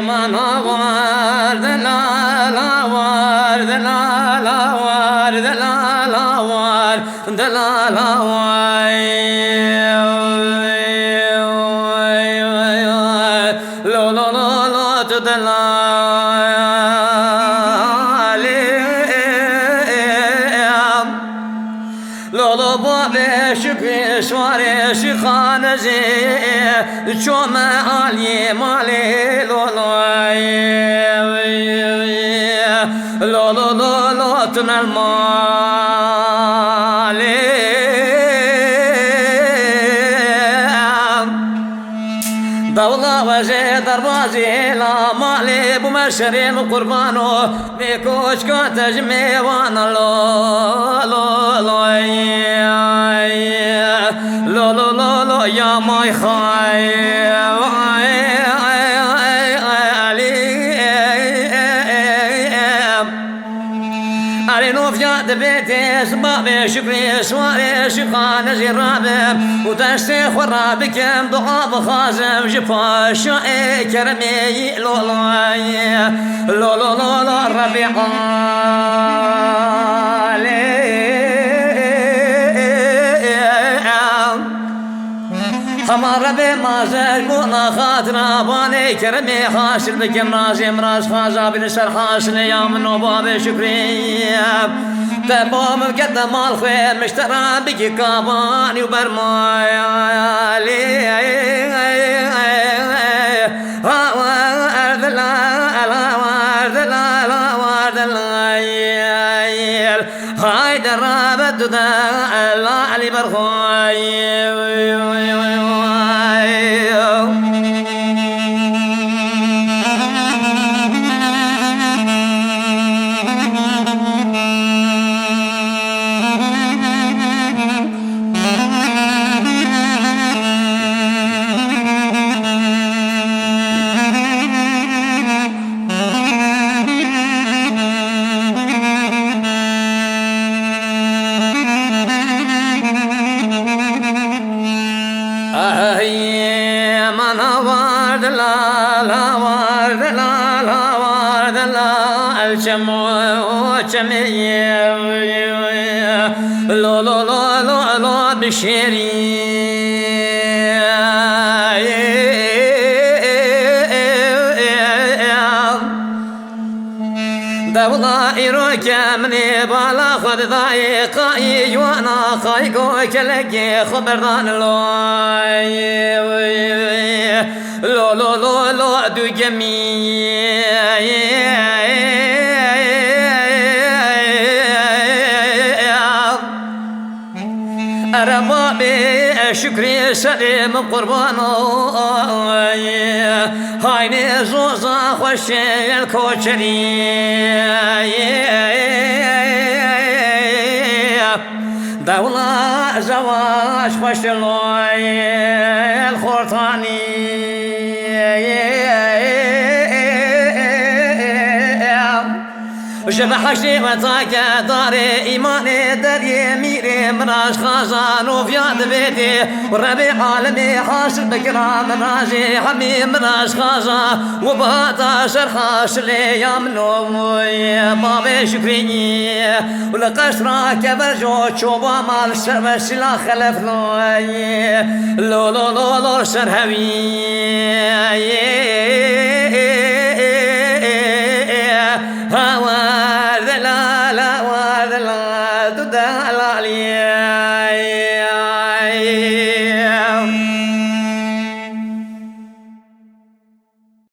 منوار دلالوار دلالوار دلالوار دلالوار لو لو لو لو تدلال لولو بابي شكري شواري شيخان زي شوم علي مالي لولو لولو تنال مالي دولة وزي دروازي لا مالي بمشرين وقربانو بيكوش كتجمي وانا لو يا ماي خاي علي نوفيا دبيتي سبابي شكري سواري شيخان زرابي وتشتي خرابي كم دعاء بخازم جفا شائي كرمي لولا ربيع همار بما زجبونا خاطنا باني كرمي خاشل بكم رازي مراز خازا بنسر خاشل يا منو بابي شكري تبوم مقدم الخير مشترى بكي كاباني وبرماي هاي درابت دا علي برخاي لو بشيري دولة إيروك مني بالا خد ضايقاي وانا خايقو كلقي خبران لو دو جميع ربابي شكري سليم قربانو هايني زوزا خوشي الكوشري دولة زواج خوش الخورتاني شبح حشي وطاقة داري إيماني دري ميري مراش خازان وفياد بيتي وربي عالمي حاصل بكرام رازي حمي مراش خازان وبهاتا شرخاش لي يا منو بابي شكري ولقشرا كبرجو تشوبا مال الشربش لا خلف لو سرهوي هوا ذلا لا وذلا